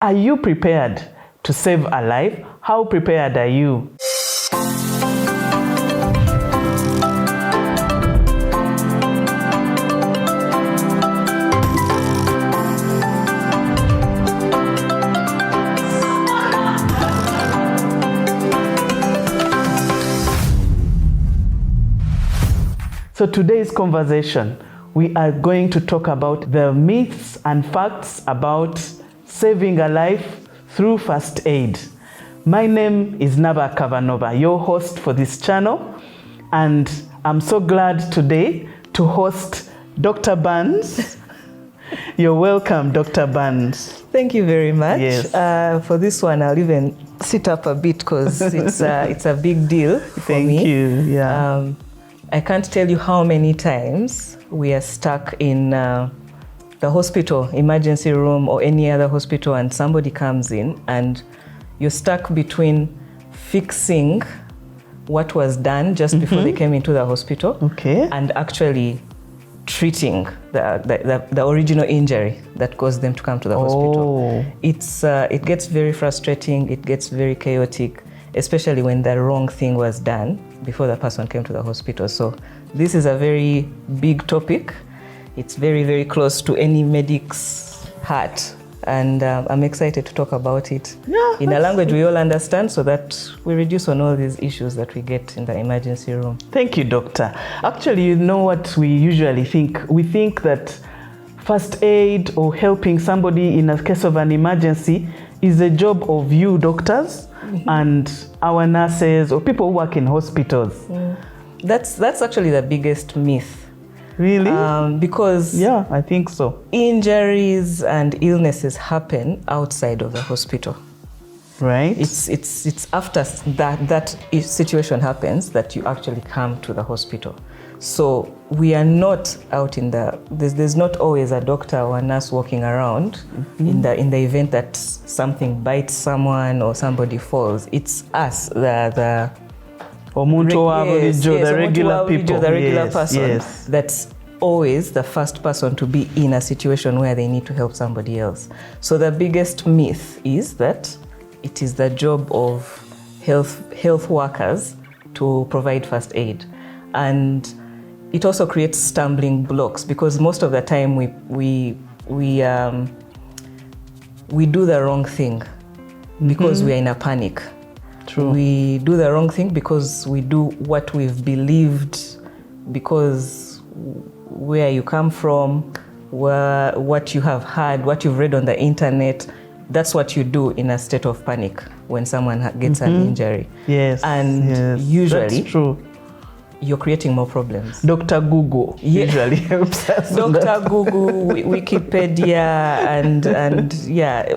Are you prepared to save a life? How prepared are you? So today's conversation, we are going to talk about the myths and facts about saving a life through first aid. My name is Naba Kavanova, your host for this channel, and I'm so glad today to host Dr. Burns. You're welcome, Dr. Burns. Thank you very much. Yes. For this one, I'll even sit up a bit because it's a big deal for me. Thank you. Yeah. I can't tell you how many times we are stuck in the hospital, emergency room, or any other hospital, and somebody comes in and you're stuck between fixing what was done just before they came into the hospital, and actually treating the original injury that caused them to come to the hospital. It gets very frustrating, it gets very chaotic, especially when the wrong thing was done before the person came to the hospital. So this is a very big topic. It's very, very close to any medic's heart. And I'm excited to talk about it in a language we all understand so that we reduce on all these issues that we get in the emergency room. Thank you, doctor. Actually, you know what we usually think? We think that first aid or helping somebody in a case of an emergency is a job of you doctors and our nurses or people who work in hospitals. That's actually the biggest myth. Really? Because yeah, I think so. Injuries and illnesses happen outside of the hospital. Right. It's after that situation happens that you actually come to the hospital. So we are not out in there's not always a doctor or a nurse walking around in the event that something bites someone or somebody falls. It's us, the regular person that's always the first person to be in a situation where they need to help somebody else. So the biggest myth is that it is the job of health workers to provide first aid. And it also creates stumbling blocks because most of the time we do the wrong thing because we are in a panic. True. We do the wrong thing because we do what we've believed, because where you come from, what you have heard, what you've read on the internet, that's what you do in a state of panic when someone gets an injury. Yes. And usually, that's true. You're creating more problems. Dr. Google usually helps us. Dr. Google, Wikipedia, and yeah,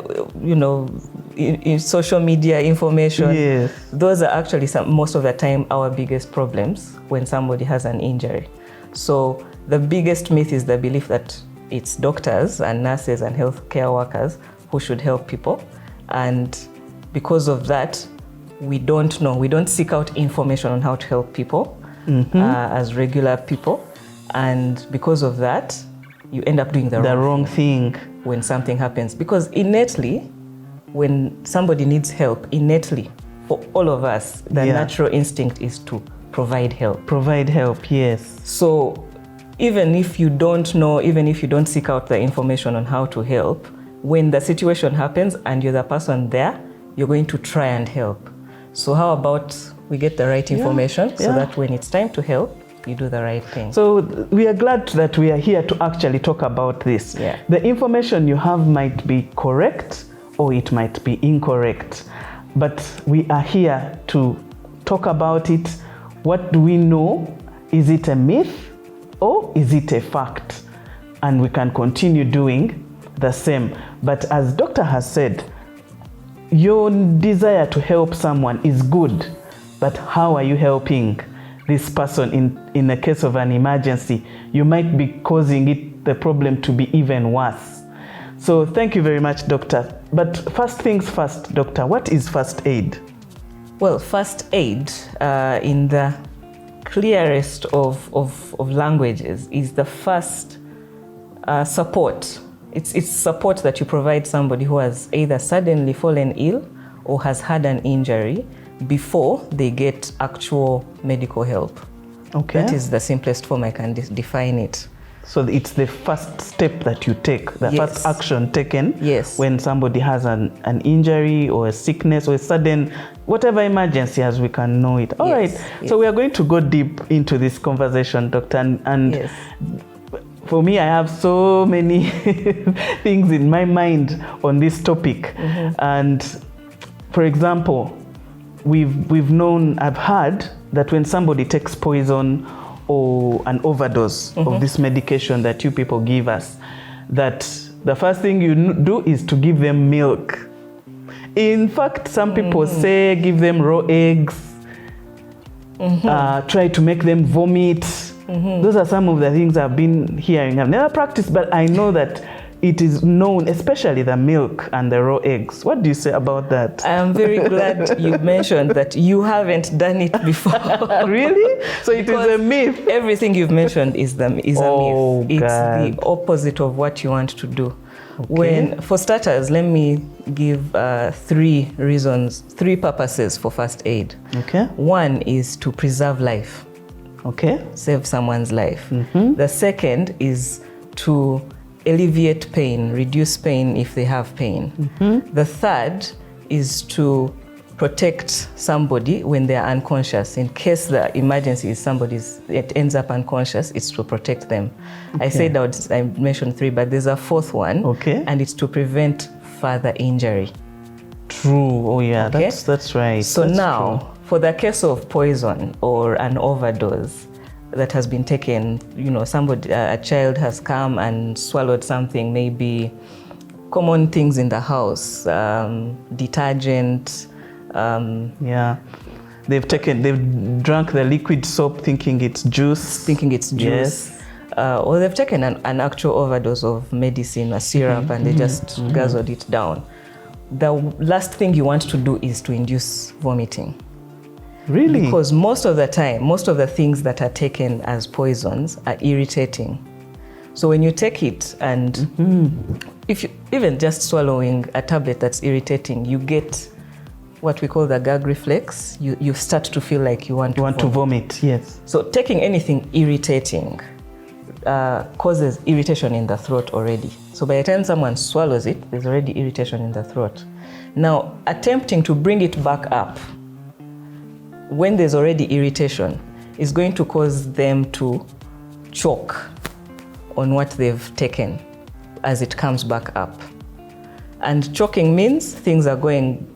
you know, in social media information. Yes. Those are actually most of the time our biggest problems when somebody has an injury. So the biggest myth is the belief that it's doctors and nurses and healthcare workers who should help people. And because of that, we don't seek out information on how to help people. As regular people, and because of that you end up doing the wrong thing when something happens, because innately when somebody needs help, innately for all of us the natural instinct is to provide help. Yes. So even if you don't know, even if you don't seek out the information on how to help, when the situation happens and you're the person there, you're going to try and help. So how about we get the right information so that when it's time to help, you do the right thing. So we are glad that we are here to actually talk about this. Yeah. The information you have might be correct or it might be incorrect, but we are here to talk about it. What do we know? Is it a myth or is it a fact? And we can continue doing the same. But as Doctor has said, your desire to help someone is good, but how are you helping this person in a case of an emergency? You might be causing the problem to be even worse. So thank you very much, Doctor. But first things first, Doctor, what is first aid? Well, first aid, in the clearest of languages, is the first support It's support that you provide somebody who has either suddenly fallen ill or has had an injury before they get actual medical help. Okay. That is the simplest form I can define it. So it's the first step that you take, the first action taken when somebody has an injury or a sickness or a sudden, whatever emergency as we can know it. All right. So we are going to go deep into this conversation, Doctor. And for me, I have so many things in my mind on this topic. And for example, I've heard that when somebody takes poison or an overdose of this medication that you people give us, that the first thing you do is to give them milk. In fact, some people say give them raw eggs, try to make them vomit. Those are some of the things I've been hearing. I've never practiced, but I know that it is known, especially the milk and the raw eggs. What do you say about that? I am very glad you mentioned that you haven't done it before. Really? So it is a myth? Everything you've mentioned is a myth. God. It's the opposite of what you want to do. For starters, let me give three purposes for first aid. Okay. One is to preserve life. Okay. Save someone's life. The second is to alleviate pain, reduce pain if they have pain. The third is to protect somebody when they're unconscious. In case the emergency is it ends up unconscious, it's to protect them. I said I mentioned three, but there's a fourth one, and it's to prevent further injury. True. Oh yeah, that's right. So that's now, true. For the case of poison or an overdose that has been taken, a child has come and swallowed something, maybe common things in the house, detergent. They've drunk the liquid soap thinking it's juice. Or they've taken an actual overdose of medicine, a syrup, and they just guzzled it down. The last thing you want to do is to induce vomiting. Really? Because most of the time, most of the things that are taken as poisons are irritating. So when you take it and if you even just swallowing a tablet that's irritating, you get what we call the gag reflex. You start to feel like you want to vomit. Yes. So taking anything irritating causes irritation in the throat already. So by the time someone swallows it, there's already irritation in the throat. Now, attempting to bring it back up when there's already irritation is going to cause them to choke on what they've taken as it comes back up. And choking means things are going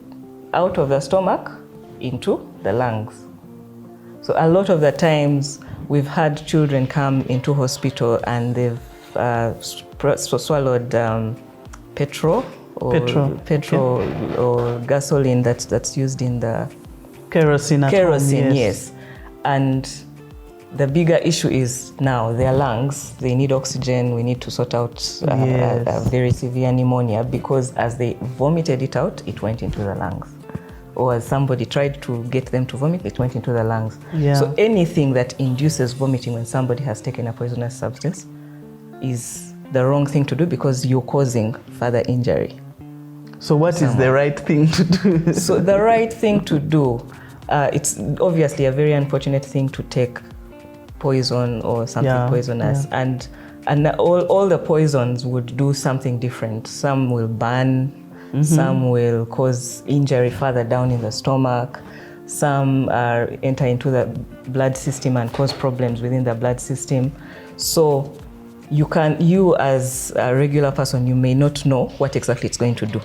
out of the stomach into the lungs. So a lot of the times we've had children come into hospital and they've swallowed petrol or gasoline that's used in the kerosene at home, yes. And the bigger issue is now their lungs, they need oxygen. We need to sort out a very severe pneumonia because as they vomited it out, it went into the lungs. Or as somebody tried to get them to vomit, it went into the lungs. So anything that induces vomiting when somebody has taken a poisonous substance is the wrong thing to do because you're causing further injury. So what is the right thing to do? So the right thing to do, it's obviously a very unfortunate thing to take poison or something poisonous. And all the poisons would do something different. Some will burn, some will cause injury further down in the stomach, some enter into the blood system and cause problems within the blood system. So you as a regular person, you may not know what exactly it's going to do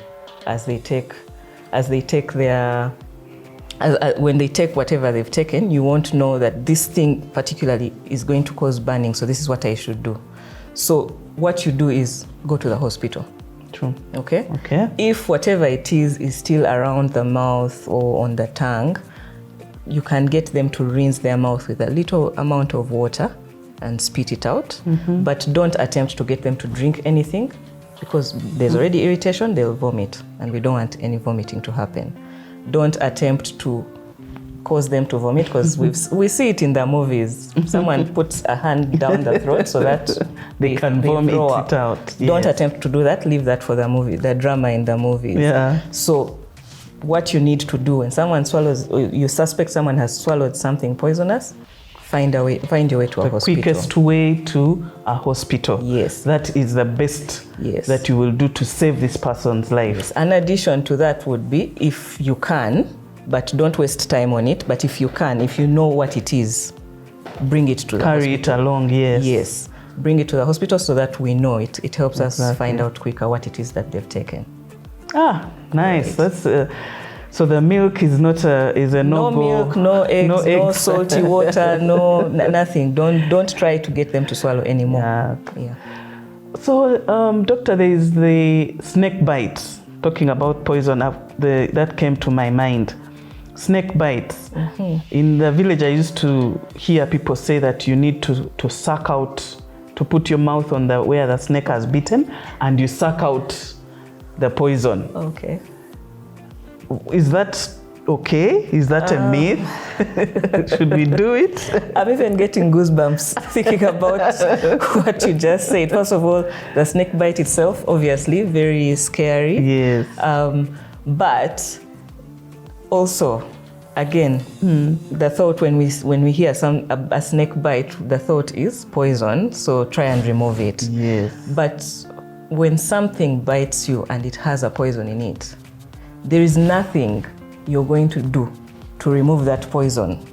when they take whatever they've taken. You won't know that this thing particularly is going to cause burning, so this is what I should do. So what you do is go to the hospital. True. Okay? If whatever it is still around the mouth or on the tongue, you can get them to rinse their mouth with a little amount of water and spit it out. But don't attempt to get them to drink anything because there's already irritation, they'll vomit, and we don't want any vomiting to happen. Don't attempt to cause them to vomit, because we see it in the movies. Someone puts a hand down the throat so that they can vomit it out. Yes. Don't attempt to do that. Leave that for the movie, the drama in the movies. Yeah. So what you need to do when someone swallows, or you suspect someone has swallowed something poisonous, find your way to a hospital. The quickest way to a hospital. Yes. That is the best that you will do to save this person's life. Yes. An addition to that would be, if you can, but don't waste time on it, but if you can, if you know what it is, bring it to the hospital. Carry it along, yes. Yes. Bring it to the hospital so that we know it. It helps us find out quicker what it is that they've taken. Ah, nice. Right. That's so the milk is not is a no-go. No milk, no eggs, no salty water, nothing. Don't try to get them to swallow anymore. Yeah. So, doctor, there is the snake bite. Talking about poison, that came to my mind. Snake bites. In the village, I used to hear people say that you need to suck out, to put your mouth on where the snake has bitten, and you suck out the poison. Okay. Is that okay? Is that a myth? Should we do it? I'm even getting goosebumps thinking about what you just said. First of all, the snake bite itself, obviously, very scary. Yes. But also, again, the thought when we hear a snake bite, the thought is poison. So try and remove it. Yes. But when something bites you and it has a poison in it, there is nothing you're going to do to remove that poison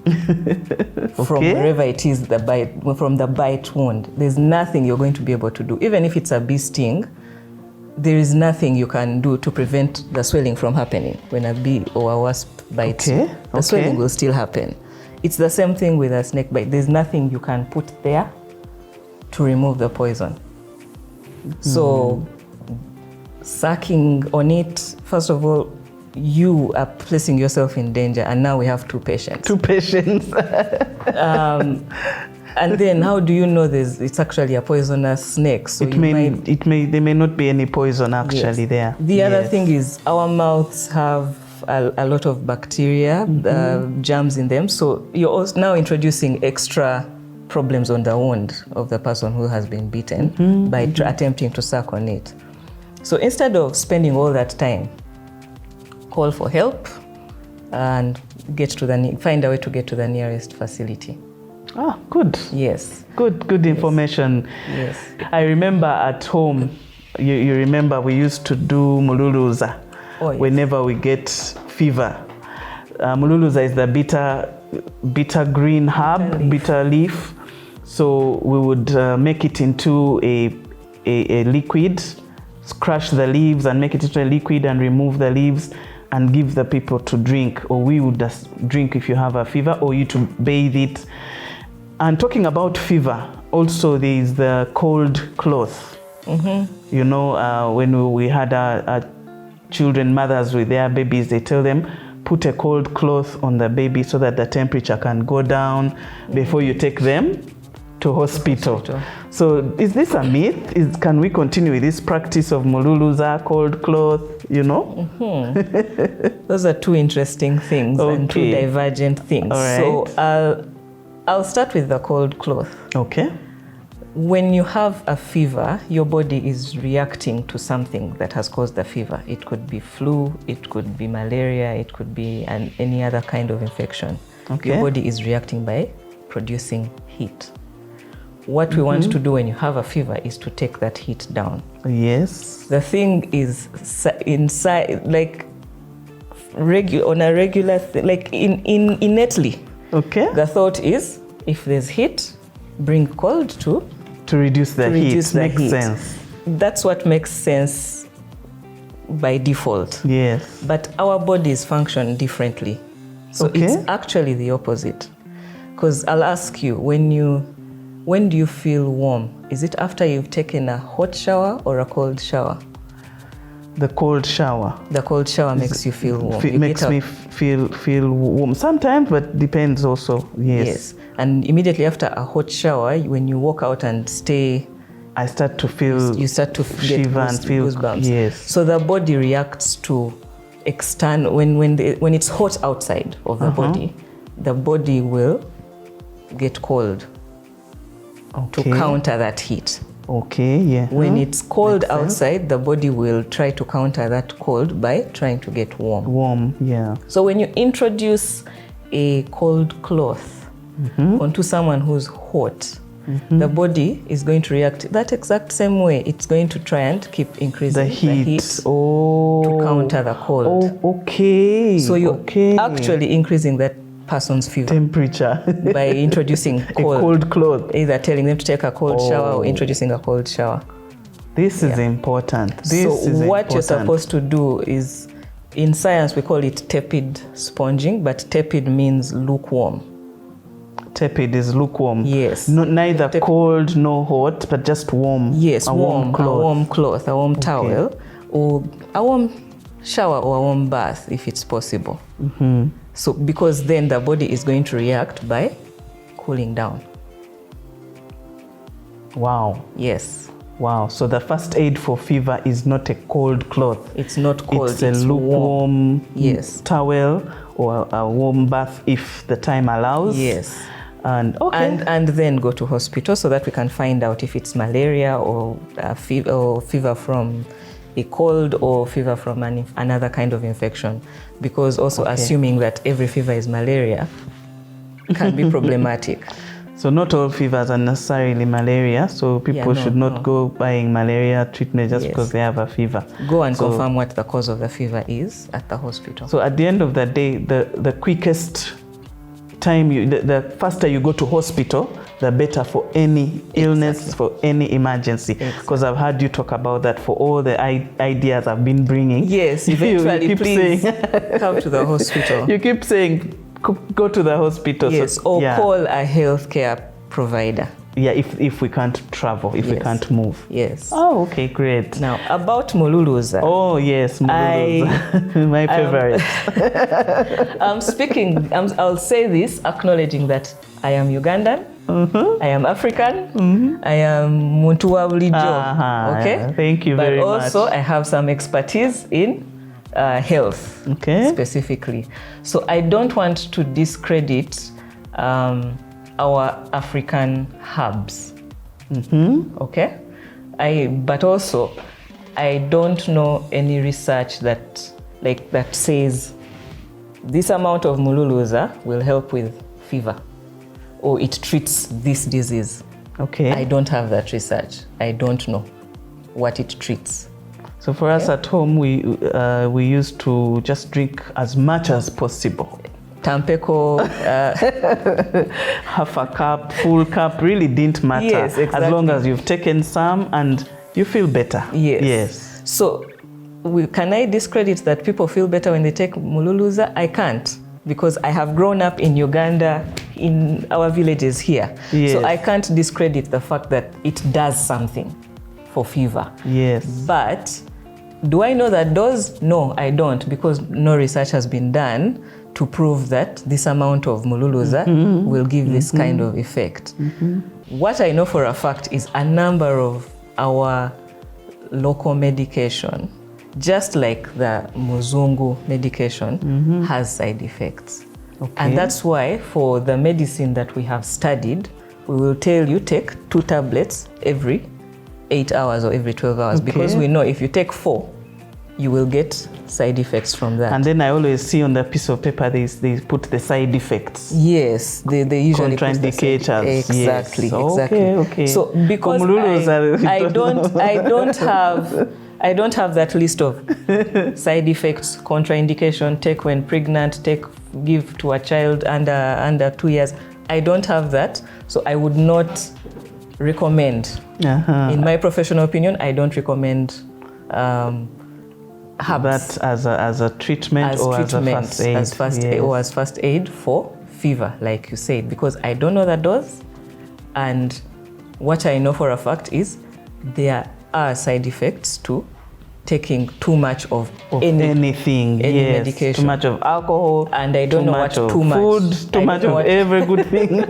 from wherever it is, from the bite wound. There's nothing you're going to be able to do. Even if it's a bee sting, there is nothing you can do to prevent the swelling from happening. When a bee or a wasp bites you, the swelling will still happen. It's the same thing with a snake bite. There's nothing you can put there to remove the poison. So sucking on it, first of all, you are placing yourself in danger, and now we have two patients. And then how do you know it's actually a poisonous snake? So there may not be any poison actually there. The other thing is our mouths have a lot of bacteria, germs in them. So you're also now introducing extra problems on the wound of the person who has been bitten by attempting to suck on it. So instead of spending all that time, call for help and find a way to get to the nearest facility. Ah, good. Yes. Good information. Yes. I remember at home, you remember we used to do mululuza whenever we get fever. Mululuza is the bitter green herb, bitter leaf. So we would make it into a liquid, crush the leaves and make it into a liquid and remove the leaves and give the people to drink, or we would just drink if you have a fever, or you to bathe it. And talking about fever, also there is the cold cloth. You know, when we had our children, mothers with their babies, they tell them, put a cold cloth on the baby so that the temperature can go down before you take them to hospital. So is this a myth? Can we continue with this practice of mululuza, cold cloth, you know? Those are two interesting things and two divergent things. All right. So I'll start with the cold cloth. Okay. When you have a fever, your body is reacting to something that has caused the fever. It could be flu, it could be malaria, it could be any other kind of infection. Okay. Your body is reacting by producing heat. What we want to do when you have a fever is to take that heat down. Yes. The thing is inside, like on a regular, like innately. Okay. The thought is, if there's heat, bring cold to reduce the heat. Makes sense. That's what makes sense by default. Yes. But our bodies function differently. So it's actually the opposite. Because I'll ask you, when do you feel warm? Is it after you've taken a hot shower or a cold shower? The cold shower. The cold shower makes you feel warm. It makes me feel warm sometimes, but depends also. Yes. And immediately after a hot shower, when you walk out and stay, I start to feel. You start to shiver and feel goosebumps. Yes. So the body reacts to external when it's hot outside of the body. the body will get cold to counter that heat. Okay, yeah. When it's cold outside, the body will try to counter that cold by trying to get warm. Warm, yeah. So when you introduce a cold cloth onto someone who's hot, the body is going to react that exact same way. It's going to try and keep increasing the heat to counter the cold. Oh, okay. So you're actually increasing that person's fever temperature by introducing a cold cloth, either telling them to take a cold shower or introducing a cold shower. This is important. What you're supposed to do is, in science we call it tepid sponging, but tepid means lukewarm. Tepid is lukewarm. Yes. Neither cold nor hot, but just warm. Yes, a warm cloth. A warm cloth, a warm towel, or a warm shower or a warm bath if it's possible. So because then the body is going to react by cooling down. Wow. Yes. Wow. So the first aid for fever is not a cold cloth. It's not cold. It's a lukewarm towel or a warm bath if the time allows. Yes. And then go to hospital so that we can find out if it's malaria or fever from a cold or fever from another kind of infection, because also assuming that every fever is malaria can be problematic. So not all fevers are necessarily malaria, so people should not go buying malaria treatment just because they have a fever. Go and confirm what the cause of the fever is at the hospital. So at the end of the day, the quickest time, the faster you go to hospital, the better for any illness, for any emergency. Because I've heard you talk about that for all the ideas I've been bringing. Yes, eventually, please come to the hospital. You keep saying, go to the hospital. Yes, or call a healthcare provider. Yeah, if we can't travel, if we can't move. Yes. Oh, okay, great. Now, about mululuza. Oh, yes, mululuza. My favorite. I'll say this, acknowledging that I am Ugandan, I am African, I am muntu wa bulijjo. Okay? Thank you very much. But also, I have some expertise in health, specifically. So I don't want to discredit our African herbs. Okay? But also, I don't know any research that says this amount of mululuza will help with fever or it treats this disease. Okay. I don't have that research. I don't know what it treats. So for us at home, we used to just drink as much as possible. Tampeko, half a cup, full cup, really didn't matter. Yes, exactly. As long as you've taken some and you feel better. Yes. So can I discredit that people feel better when they take mululuza? I can't, because I have grown up in Uganda, in our villages here. Yes. So I can't discredit the fact that it does something for fever. Yes. But do I know that does? No, I don't, because no research has been done to prove that this amount of mululuza will give this kind of effect. What I know for a fact is a number of our local medication, just like the Muzungu medication, has side effects. And that's why for the medicine that we have studied, we will tell you take 2 tablets every 8 hours or every 12 hours, because we know if you take 4, you will get side effects from that. And then I always see on the piece of paper they put the side effects. Yes, they usually contraindicators. Exactly. Okay. So because I don't have that list of side effects, contraindication, take when pregnant, give to a child under 2 years. I don't have that, so I would not recommend. In my professional opinion, I don't recommend herbs that as a treatment or as a first aid. Or as first aid for fever, like you said, because I don't know the dose, and what I know for a fact is there are side effects to taking too much of anything, any yes. medication. Too much of alcohol. And I don't know what too much. Food, too much of every good thing.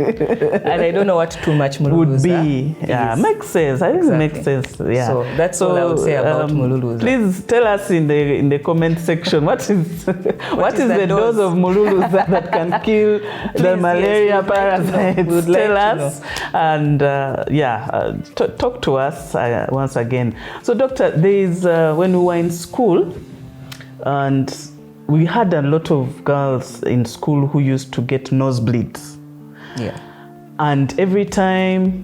And I don't know what too much mululuza would be. Yeah, makes sense. I think it makes sense. Yeah. So that's all I would say about mululuza. Please tell us in the comment section what is the dose of mululuza that can kill the malaria parasites. Tell us and talk to us once again. So, doctor, there is when we were in school, and we had a lot of girls in school who used to get nosebleeds. Yeah. And every time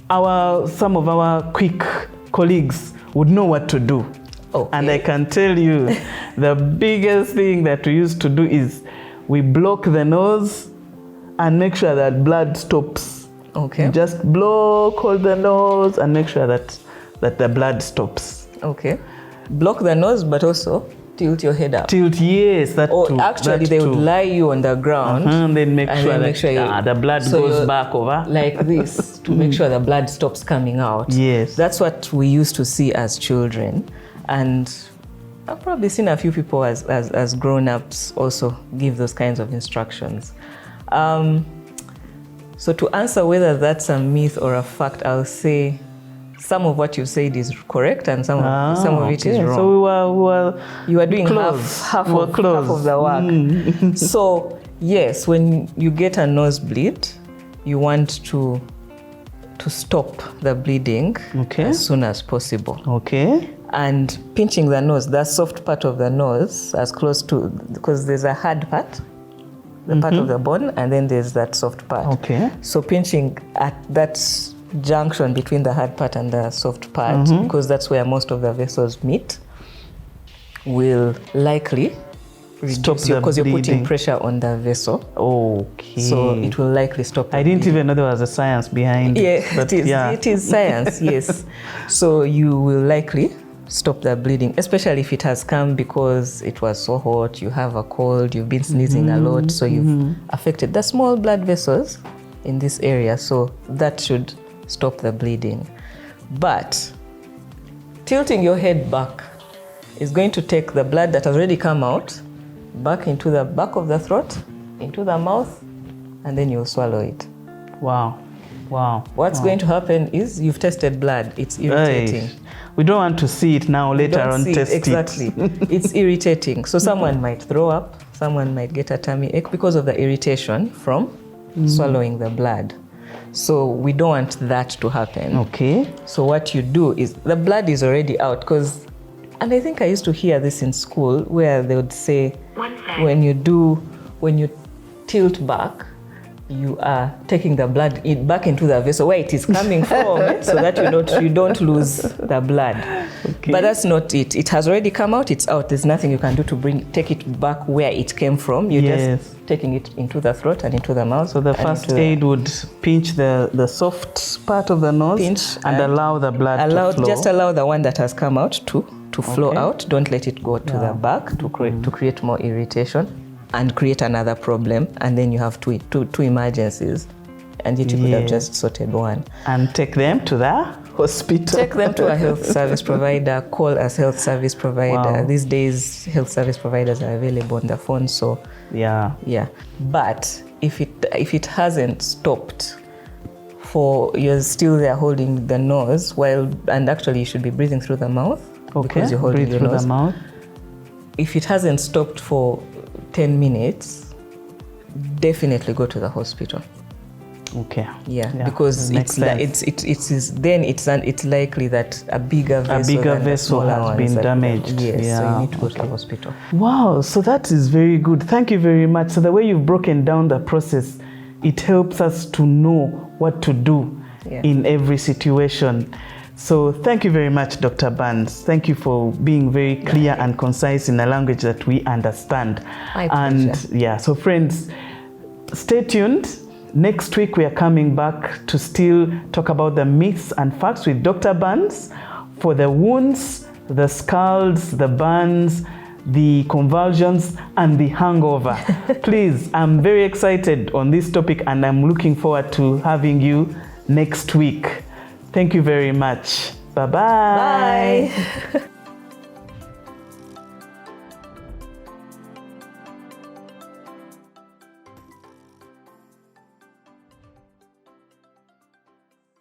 some of our quick colleagues would know what to do. Okay. And I can tell you, the biggest thing that we used to do is we block the nose and make sure that blood stops. Okay. Just block, hold the nose and make sure that the blood stops. Okay. Block the nose, but also tilt your head up. Tilt, yes. That or too. Actually, they would lie you on the ground. And then make sure the blood goes back over. Like this, to make sure the blood stops coming out. Yes. That's what we used to see as children. And I've probably seen a few people as grown-ups also give those kinds of instructions. So to answer whether that's a myth or a fact, I'll say some of what you said is correct and some of it is wrong. So you are doing close. half of the work. So yes, when you get a nosebleed, you want to stop the bleeding as soon as possible. Okay. And pinching the nose, that soft part of the nose, as close to, because there's a hard part, the part of the bone, and then there's that soft part. Okay. So pinching at that junction between the hard part and the soft part, because that's where most of the vessels meet, will likely reduce you, because you're putting pressure on the vessel. Okay. So it will likely stop the I didn't even know there was a science behind it. But it is science, yes. So you will likely stop the bleeding, especially if it has come because it was so hot, you have a cold, you've been sneezing a lot, so you've affected the small blood vessels in this area, so that should stop the bleeding. But tilting your head back is going to take the blood that has already come out back into the back of the throat, into the mouth, and then you'll swallow it. Wow. What's going to happen is you've tested blood. It's irritating. We don't want to see it now, later on test it. Exactly. It's irritating. So someone might throw up, someone might get a tummy ache because of the irritation from swallowing the blood. So we don't want that to happen. Okay. So what you do is, the blood is already out, and I think I used to hear this in school where they would say, when you tilt back, you are taking the blood back into the vessel where it is coming from, so that you don't lose the blood. Okay. But that's not it. It has already come out, it's out. There's nothing you can do to take it back where it came from. You're just taking it into the throat and into the mouth. So the first aid would pinch the soft part of the nose and allow the blood to flow. Just allow the one that has come out to flow out. Don't let it go to the back to create more irritation and create another problem, and then you have two emergencies, and you could have just sorted one. And take them to the hospital. Take them to a health service provider, call a health service provider. Wow. These days, health service providers are available on the phone, so yeah. But if it hasn't stopped, you're still there holding the nose, and actually you should be breathing through the mouth, because you're holding your nose. The mouth. If it hasn't stopped for 10 minutes, definitely go to the hospital. Okay. Yeah, because it's likely that a bigger vessel has been damaged. Yes, so you need to go to the hospital. Wow, so that is very good. Thank you very much. So the way you've broken down the process, it helps us to know what to do in every situation. So thank you very much, Dr. Barnes. Thank you for being very clear and concise in a language that we understand. My pleasure. And so friends, stay tuned. Next week we are coming back to still talk about the myths and facts with Dr. Barnes for the wounds, the scalds, the burns, the convulsions, and the hangover. Please, I'm very excited on this topic, and I'm looking forward to having you next week. Thank you very much. Bye-bye. Bye.